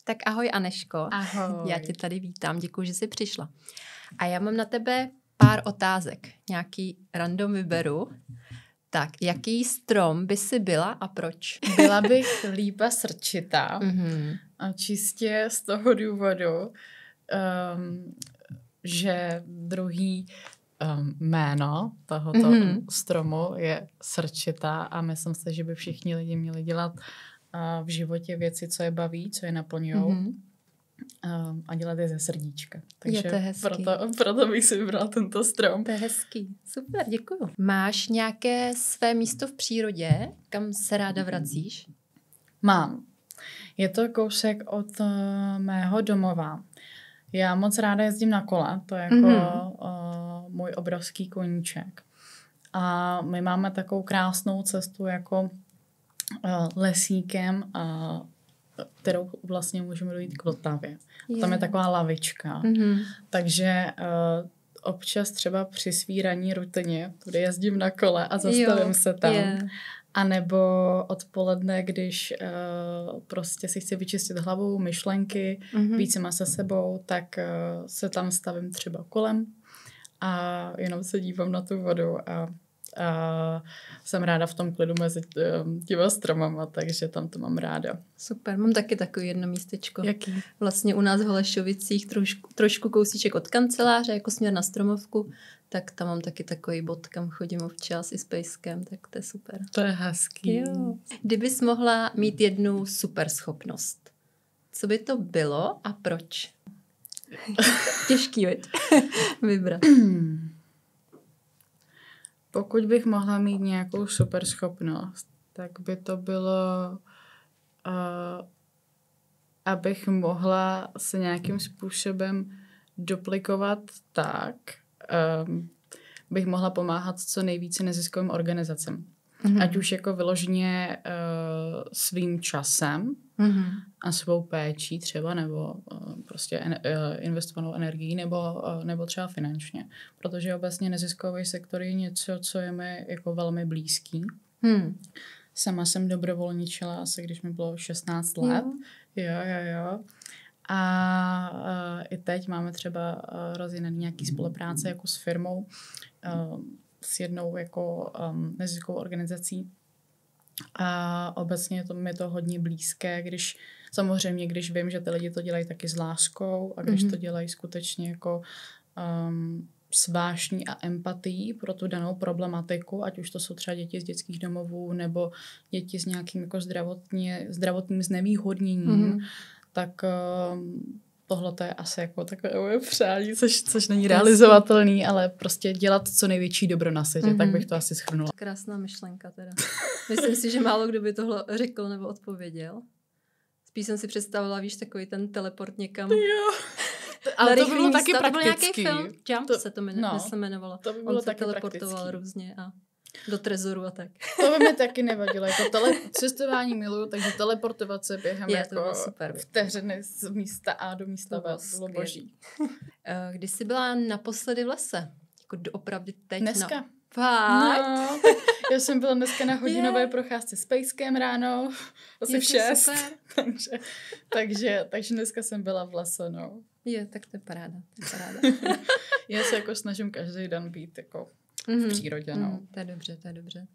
Tak ahoj Anežko. Ahoj. Já tě tady vítám, děkuji, že jsi přišla. A já mám na tebe pár otázek. Nějaký random vyberu. Tak, jaký strom by si byla a proč? Byla bych lípa srčitá. A čistě z toho důvodu, že druhý jméno tohoto stromu je srčitá a myslím si, že by všichni lidi měli dělat v životě věci, co je baví, co je naplňují a dělat je ze srdíčka. Takže je to hezký. Proto bych si vybrala tento strom. To je hezký. Super, děkuju. Máš nějaké své místo v přírodě, kam se ráda vracíš? Mám. Je to kousek od mého domova. Já moc ráda jezdím na kole, to je jako můj obrovský koníček. A my máme takovou krásnou cestu jako lesíkem, kterou vlastně můžeme dojít k Vltavě. A tam je taková lavička. Takže občas třeba při svý ranní rutině tudy jezdím na kole a zastavím se tam. A nebo odpoledne, když prostě si chci vyčistit hlavu, myšlenky, víc má se sebou, tak se tam stavím třeba kolem a jenom se dívám na tu vodu a jsem ráda v tom klidu mezi těma stromama, takže tam to mám ráda. Super, mám taky takový jedno místečko. Jaký? Vlastně u nás v Holešovicích trošku kousíček od kanceláře, jako směr na Stromovku, tak tam mám taky takový bod, kam chodím občas i s pejskem, tak to je super. To je hezký. Jo. Kdybys mohla mít jednu super schopnost, co by to bylo a proč? Těžký, veď? Vybrat. Pokud bych mohla mít nějakou super schopnost, tak by to bylo, abych mohla se nějakým způsobem duplikovat tak, bych mohla pomáhat co nejvíce neziskovým organizacím. Ať už jako vyloženě svým časem a svou péčí třeba, nebo prostě investovanou energií, nebo třeba finančně. Protože obecně neziskový sektor je něco, co je mi jako velmi blízký. Sama jsem dobrovolničila asi, když mi bylo 16 let. Jo. A i teď máme třeba rozjený nějaký spolupráce jako s firmou, s jednou jako neziskovou organizací. A obecně mi to hodně blízké, když vím, že ty lidi to dělají taky s láskou a když to dělají skutečně jako s vášní a empatií pro tu danou problematiku, ať už to jsou třeba děti z dětských domovů nebo děti s nějakým jako zdravotním znevýhodněním, tak tohle to je asi jako takové moje přání, což není realizovatelný, ale prostě dělat co největší dobro na světě, tak bych to asi shrnula. Krásná myšlenka teda. Myslím si, že málo kdo by tohle řekl nebo odpověděl. Spíš jsem si představila, víš, takový ten teleport někam. Jo. Ale to bylo taky praktický. To byl nějaký film, Jump se to jmenovalo. To by bylo on se taky teleportoval praktický. Různě a do trezoru a tak. To by mi taky nevadilo. Jako cestování miluju, takže teleportovat se během jako vteřiny z místa A do místa B. To bylo boží. Když jsi byla naposledy v lese? Jako doopravdy teď? Dneska. No, já jsem byla dneska na hodinové procházce s pejskem ráno, asi v 6. Takže dneska jsem byla v lese, no. Tak to je paráda. Já se jako snažím každý den být jako v přírodě, no. To je dobře.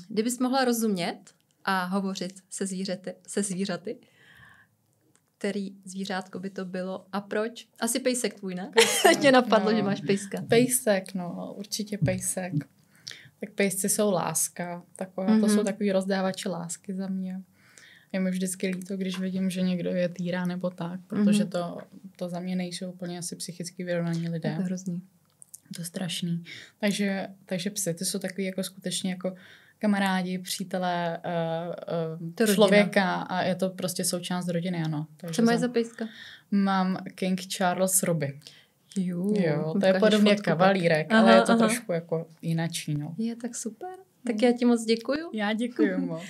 Kdybys mohla rozumět a hovořit se zvířaty, který zvířátko by to bylo a proč? Asi pejsek tvůj, ne? Mě napadlo, že máš pejska. Pejsek, no, určitě pejsek. Tak pejsci jsou láska, taková, to jsou takový rozdávači lásky za mě. Je mi vždycky líto, když vidím, že někdo je týrá nebo tak, protože to za mě nejsou úplně asi psychicky vyrovnaní lidé. To je hrozný. To je strašný. Takže psy, ty jsou takový jako skutečně jako kamarádi, přátelé člověka a je to prostě součást rodiny, ano. Takže co máš za pejska? Mám King Charles Ruby. Jo, to je podobně kavalírek, ale je to trošku jako jinačí, no. Je tak super. Tak já ti moc děkuju. Já děkuju moc.